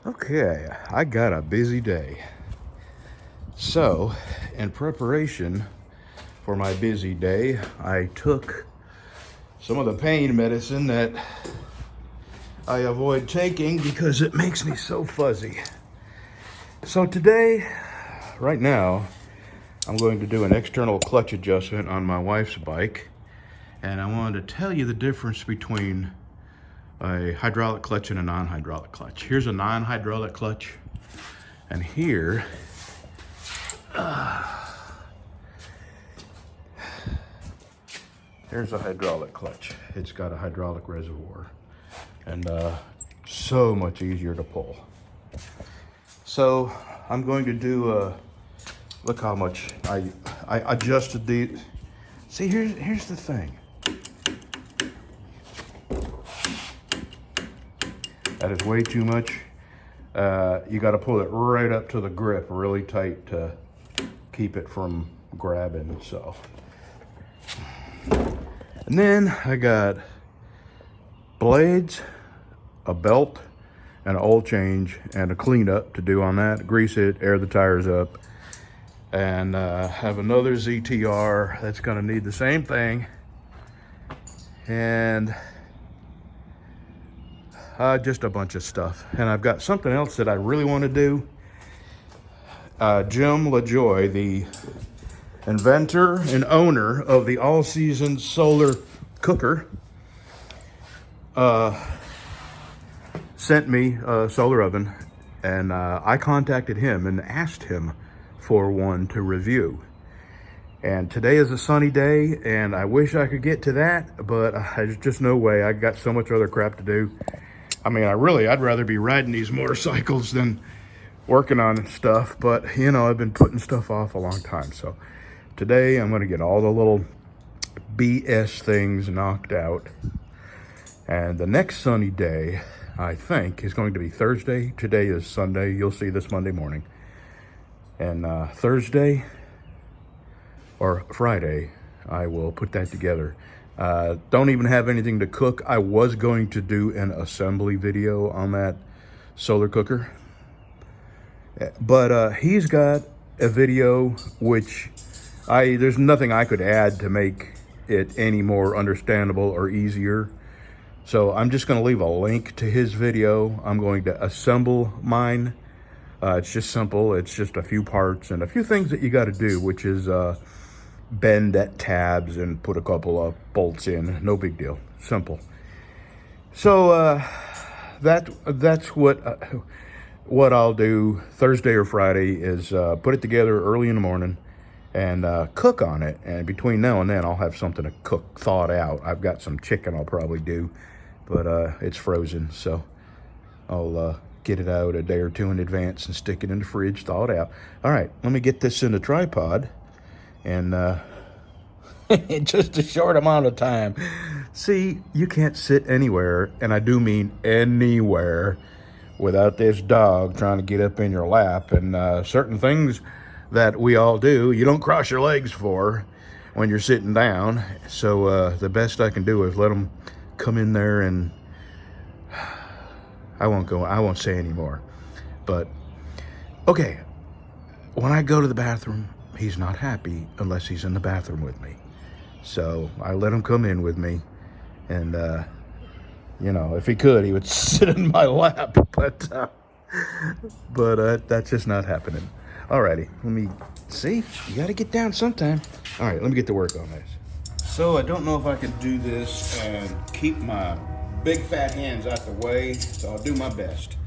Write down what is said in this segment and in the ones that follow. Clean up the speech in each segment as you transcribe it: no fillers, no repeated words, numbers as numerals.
Okay, I got a busy day. So, in preparation for my busy day, I took some of the pain medicine that I avoid taking because it makes me so fuzzy. So today, right now, I'm going to do an external clutch adjustment on my wife's bike. And I wanted to tell you the difference between a hydraulic clutch and a non-hydraulic clutch. Here's a non-hydraulic clutch, and here's a hydraulic clutch. It's got a hydraulic reservoir, and so much easier to pull. So I'm going to do look how much I adjusted the. See, here's the thing. That is way too much. You got to pull it right up to the grip really tight to keep it from grabbing. So, and then I got blades, a belt, and an oil change, and a cleanup to do on that. Grease it, air the tires up, and have another ZTR that's going to need the same thing. And just a bunch of stuff. And I've got something else that I really want to do. Jim LaJoy, the inventor and owner of the all-season solar cooker, sent me a solar oven, and I contacted him and asked him for one to review. And today is a sunny day, and I wish I could get to that, but there's just no way. I got so much other crap to do. I mean, I'd rather be riding these motorcycles than working on stuff, but you know, I've been putting stuff off a long time. So today I'm going to get all the little BS things knocked out. And the next sunny day, I think, is going to be Thursday. Today is Sunday. You'll see this Monday morning. And Thursday or Friday, I will put that together. Don't even have anything to cook. I was going to do an assembly video on that solar cooker, but he's got a video which there's nothing I could add to make it any more understandable or easier. So I'm just going to leave a link to his video. I'm going to assemble mine. It's just simple. It's just a few parts and a few things that you got to do, which is bend at tabs and put a couple of bolts in. No big deal. Simple. So that's what I'll do Thursday or Friday is put it together early in the morning and cook on it. And between now and then, I'll have something to cook, thawed out. I've got some chicken I'll probably do, but it's frozen, so I'll get it out a day or two in advance and stick it in the fridge, thaw it out. All right, let me get this in the tripod. And in just a short amount of time. See, you can't sit anywhere, and I do mean anywhere, without this dog trying to get up in your lap. And certain things that we all do, you don't cross your legs for when you're sitting down. So the best I can do is let him come in there, and I won't say any more. But okay, when I go to the bathroom, he's not happy unless he's in the bathroom with me. So I let him come in with me, and you know, if he could, he would sit in my lap, but that's just not happening. Alrighty, let me see. You got to get down sometime. All right, let me get to work on this. So I don't know if I could do this and keep my big fat hands out the way, so I'll do my best.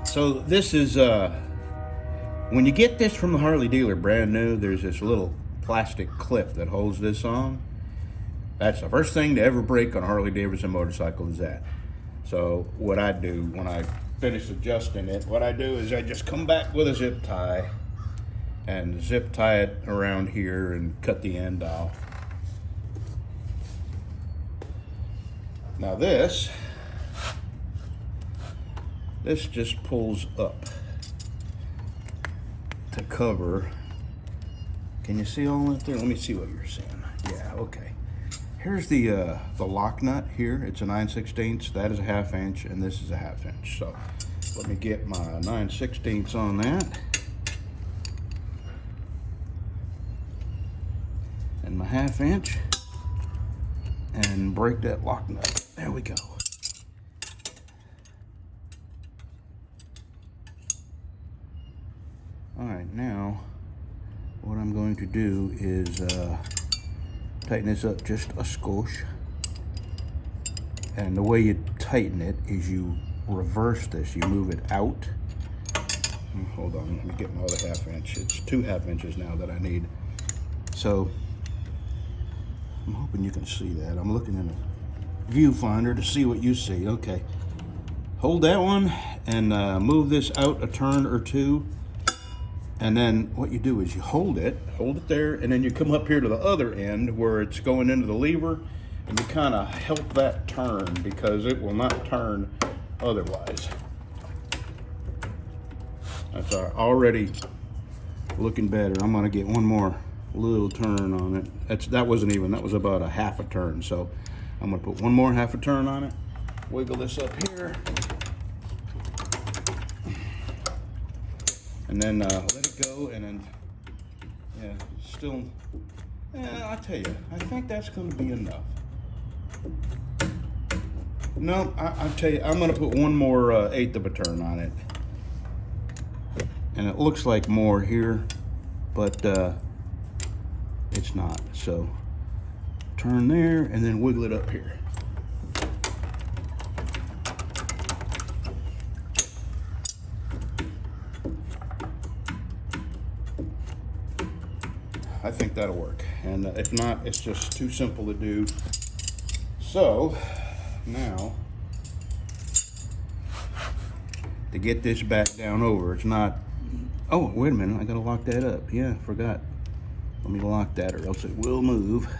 So this is when you get this from the Harley dealer brand new, there's this little plastic clip that holds this on. That's the first thing to ever break on a Harley Davidson motorcycle is that. So what I do when I finish adjusting it, what I do is I just come back with a zip tie and zip tie it around here and cut the end off. Now this just pulls up to cover. Can you see all that there? Let me see what you're seeing. Yeah, okay. Here's the lock nut here. It's a 9/16. That is a 1/2 inch, and this is a 1/2 inch. So Let me get my 9/16 on that. And my 1/2 inch. And break that lock nut. There we go. All right, now what I'm going to do is tighten this up just a skosh. And the way you tighten it is you reverse this. You move it out. Hold on, let me get my other 1/2 inch. It's 2 1/2 inches now that I need. So I'm hoping you can see that. I'm looking in the viewfinder to see what you see. Okay. Hold that one and move this out a turn or two. And then what you do is you hold it there, and then you come up here to the other end where it's going into the lever, and you kind of help that turn because it will not turn otherwise. That's already looking better. I'm gonna get one more little turn on it. That wasn't even, that was about a 1/2 a turn. So I'm gonna put one more 1/2 a turn on it. Wiggle this up here. And then let it go, and then, yeah, still, I'll tell you, I think that's going to be enough. No, I'll tell you, I'm going to put one more 1/8 of a turn on it. And it looks like more here, but it's not. So turn there, and then wiggle it up here. I think that'll work, and if not, it's just too simple to do. So now, to get this back down over, it's not, oh, wait a minute, I gotta lock that up. Yeah, forgot. Let me lock that or else it will move.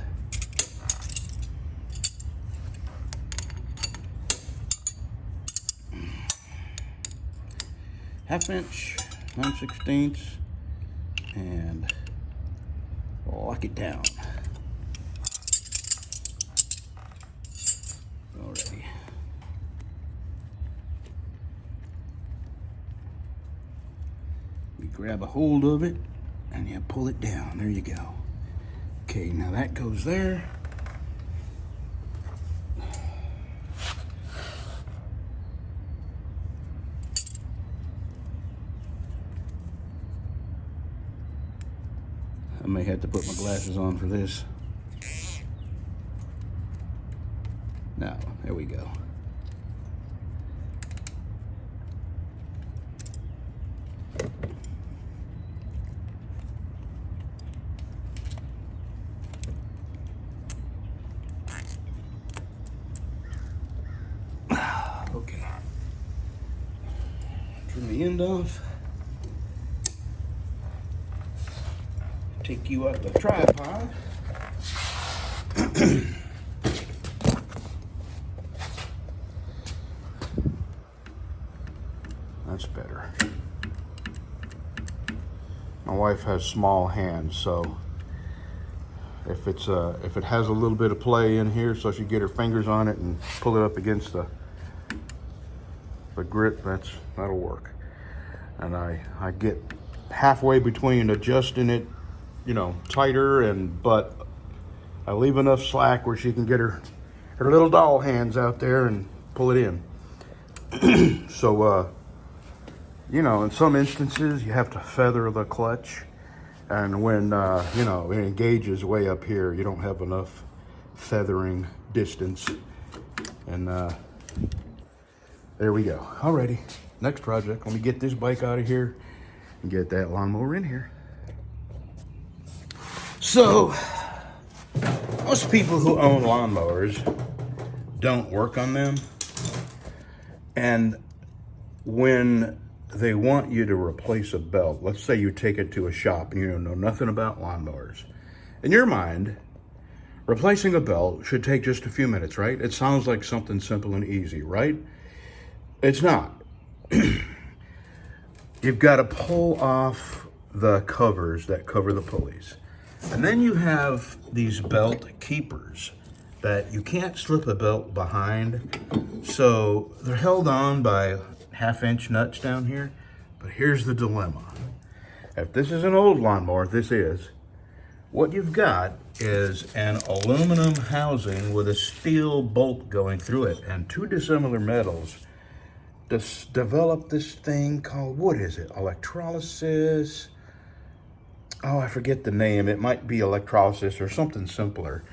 Half inch, 9/16, and lock it down. Alrighty. You grab a hold of it and you pull it down. There you go. Okay, now that goes there. I may have to put my glasses on for this. Now, there we go. Okay. Trim the end off. Take you up the tripod. That's better. My wife has small hands, so if it has a little bit of play in here, so she get her fingers on it and pull it up against the grit, that'll work. And I get halfway between adjusting it, you know, tighter, but I leave enough slack where she can get her little doll hands out there and pull it in. So, you know, in some instances you have to feather the clutch, and when, you know, it engages way up here, you don't have enough feathering distance. And there we go. Alrighty, next project. Let me get this bike out of here and get that lawnmower in here. So, most people who own lawnmowers don't work on them. And when they want you to replace a belt, let's say you take it to a shop and you know nothing about lawnmowers. In your mind, replacing a belt should take just a few minutes, right? It sounds like something simple and easy, right? It's not. You've got to pull off the covers that cover the pulleys. And then you have these belt keepers that you can't slip a belt behind. So they're held on by 1/2-inch nuts down here. But here's the dilemma. If this is an old lawnmower, this is, what you've got is an aluminum housing with a steel bolt going through it and two dissimilar metals develop this thing called, what is it? Electrolysis. Oh, I forget the name. It might be electrolysis or something similar.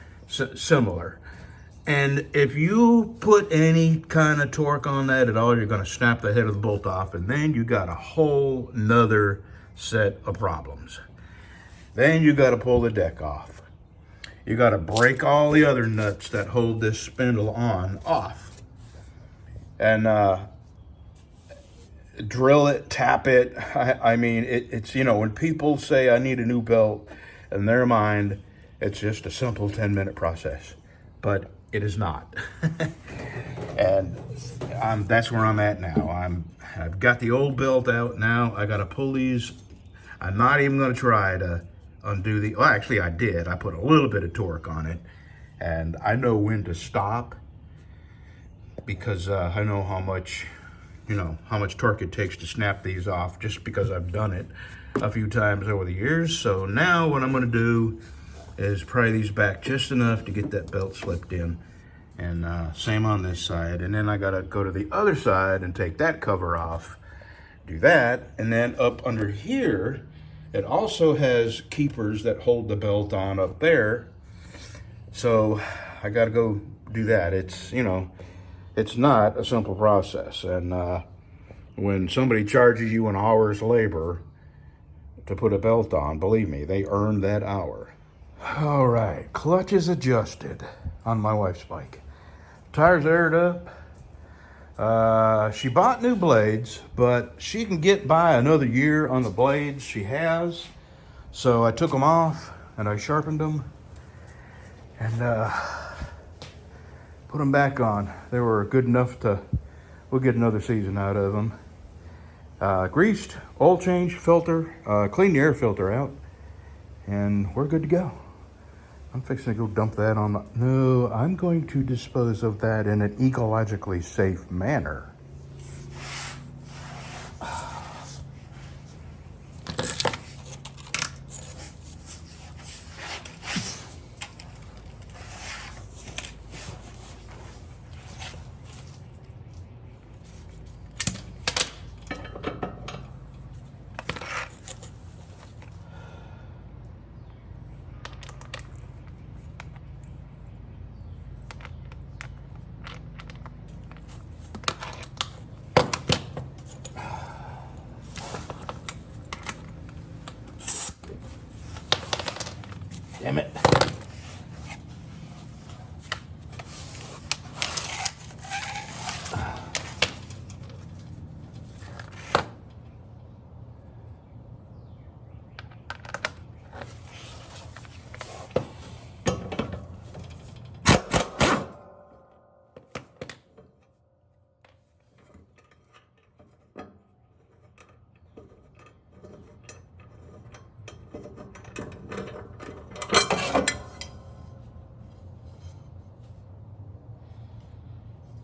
And if you put any kind of torque on that at all, you're going to snap the head of the bolt off, and then you got a whole nother set of problems. Then you got to pull the deck off. You got to break all the other nuts that hold this spindle on off. And drill it, tap it. I mean, it's, you know, when people say I need a new belt, in their mind, it's just a simple 10-minute process. But it is not. And that's where I'm at now. I've got the old belt out now. I got to pull these. I'm not even going to try to undo well, actually I did. I put a little bit of torque on it, and I know when to stop because I know how much torque it takes to snap these off, just because I've done it a few times over the years. So now what I'm going to do is pry these back just enough to get that belt slipped in, and same on this side. And then I got to go to the other side and take that cover off, do that, and then up under here it also has keepers that hold the belt on up there. So I got to go do that. It's, you know, it's not a simple process. And when somebody charges you an hour's labor to put a belt on, believe me, they earned that hour. All right, clutch is adjusted on my wife's bike. Tires aired up. She bought new blades, but she can get by another year on the blades she has. So I took them off and I sharpened them and put them back on. They were good enough we'll get another season out of them. Greased, oil change, filter, clean the air filter out, and we're good to go. I'm fixing to go dump that on no, I'm going to dispose of that in an ecologically safe manner. Damn it.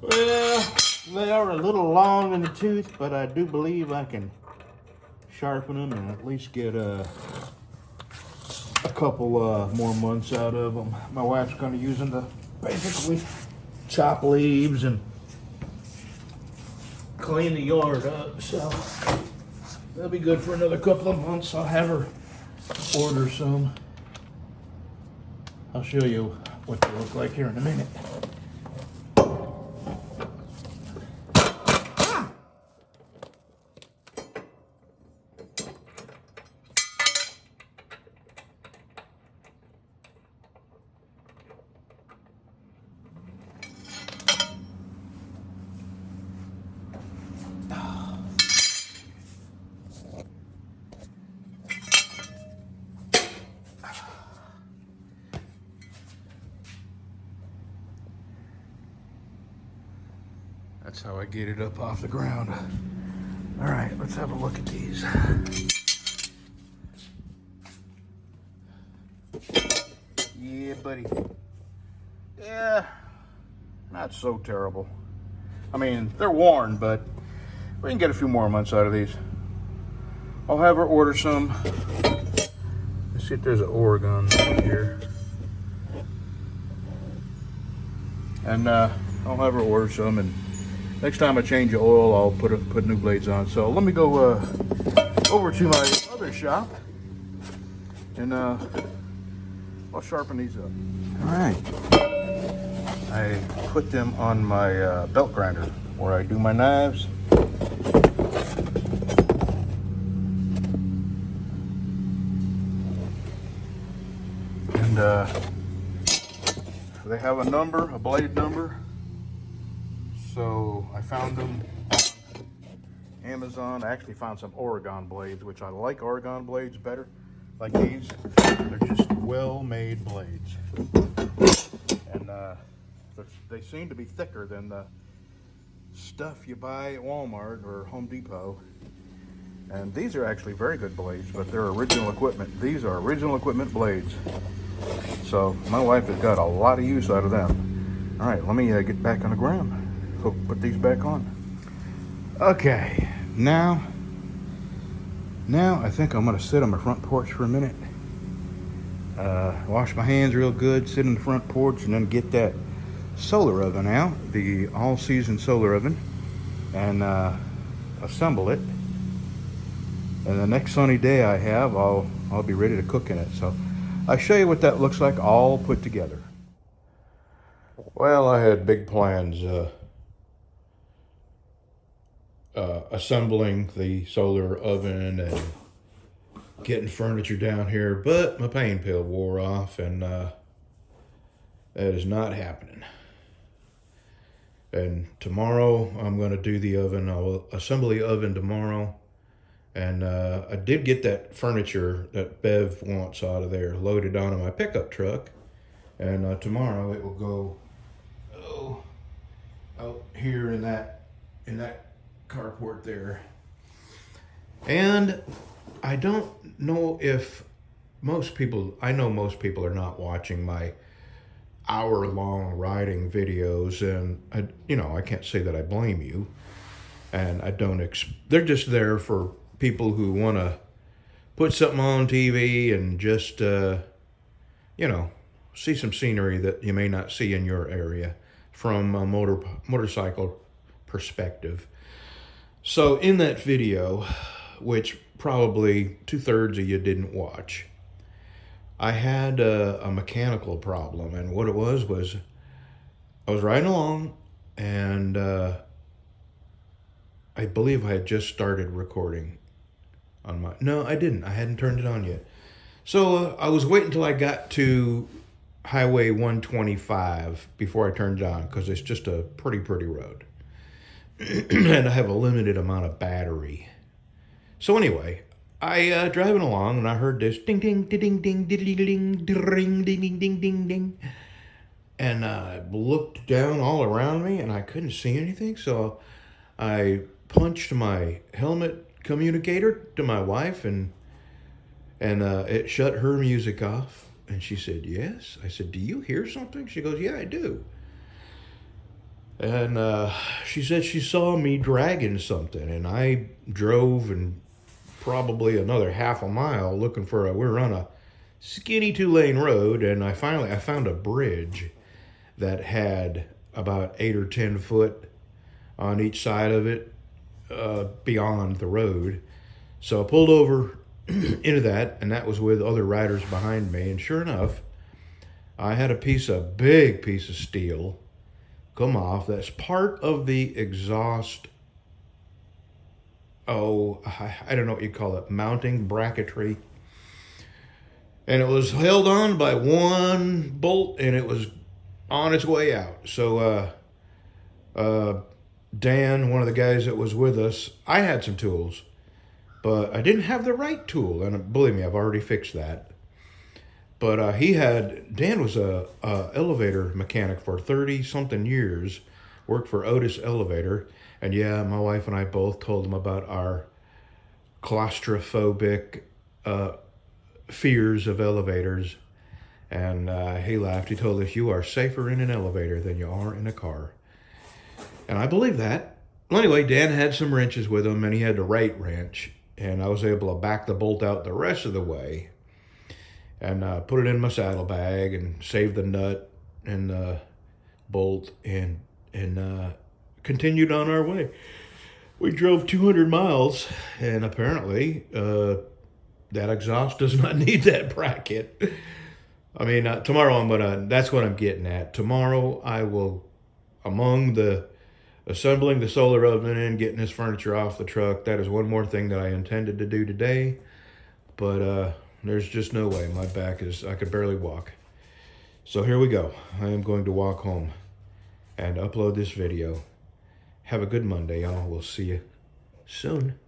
Well, they are a little long in the tooth, but I do believe I can sharpen them and at least get a couple more months out of them. My wife's going to use them to basically chop leaves and clean the yard up, so they'll be good for another couple of months. I'll have her order some. I'll show you what they look like here in a minute. That's how I get it up off the ground. All right, let's have a look at these. Yeah, buddy. Yeah, not so terrible. I mean, they're worn, but We can get a few more months out of these. I'll have her order some. Let's see if there's an Oregon here. And I'll have her order some, and next time I change the oil, I'll put new blades on. So let me go over to my other shop, and I'll sharpen these up. All right. I put them on my belt grinder where I do my knives. And they have a number, a blade number. So I found them on Amazon. I actually found some Oregon blades, which I like Oregon blades better. Like these, they're just well-made blades. And they seem to be thicker than the stuff you buy at Walmart or Home Depot. And these are actually very good blades, but they're original equipment. These are original equipment blades. So my wife has got a lot of use out of them. All right, let me get back on the ground. Put these back on. Okay, now I think I'm gonna sit on my front porch for a minute. Wash my hands real good, sit on the front porch, and then get that solar oven out, the all-season solar oven, and assemble it. And the next sunny day I have, I'll be ready to cook in it. So I'll show you what that looks like all put together. Well, I had big plans assembling the solar oven and getting furniture down here, but my pain pill wore off, and that is not happening. And tomorrow I'm going to do the oven. I'll assemble the oven tomorrow. And I did get that furniture that Bev wants out of there loaded onto my pickup truck. And tomorrow it will go out here in that carport there. And I don't know if I know most people are not watching my hour-long riding videos, and I can't say that I blame you. And I don't, they're just there for people who want to put something on TV and just, see some scenery that you may not see in your area from a motorcycle perspective. So in that video, which probably 2/3 of you didn't watch, I had a mechanical problem, and what it was I was riding along, and I believe I had just started recording on my... No, I didn't. I hadn't turned it on yet. So I was waiting until I got to Highway 125 before I turned it on, because it's just a pretty road. And I have a limited amount of battery. So anyway, I driving along, and I heard this ding ding ding ding ding ding ding ding ding ding ding ding. And I looked down all around me, and I couldn't see anything. So I punched my helmet communicator to my wife, and it shut her music off. And she said, yes. I said, do you hear something? She goes, yeah, I do. And she said she saw me dragging something, and I drove and probably another half a mile looking for we were on a skinny 2-lane road, and I found a bridge that had about 8 or 10 foot on each side of it beyond the road. So I pulled over into that, and that was with other riders behind me, and sure enough, I had a big piece of steel come off. That's part of the exhaust, I don't know what you call it, mounting bracketry. And it was held on by one bolt, and it was on its way out. So Dan, one of the guys that was with us, I had some tools, but I didn't have the right tool. And believe me, I've already fixed that. But Dan was a elevator mechanic for 30-something years, worked for Otis Elevator. And yeah, my wife and I both told him about our claustrophobic fears of elevators. And he laughed. He told us, you are safer in an elevator than you are in a car. And I believe that. Well, anyway, Dan had some wrenches with him, and he had the right wrench, and I was able to back the bolt out the rest of the way and put it in my saddlebag and save the nut and the bolt and continued on our way. We drove 200 miles, and apparently that exhaust does not need that bracket. I mean, tomorrow that's what I'm getting at. Tomorrow I will, among the assembling the solar oven and getting this furniture off the truck, that is one more thing that I intended to do today. But there's just no way. My back I could barely walk. So here we go. I am going to walk home and upload this video. Have a good Monday, y'all. We'll see you soon.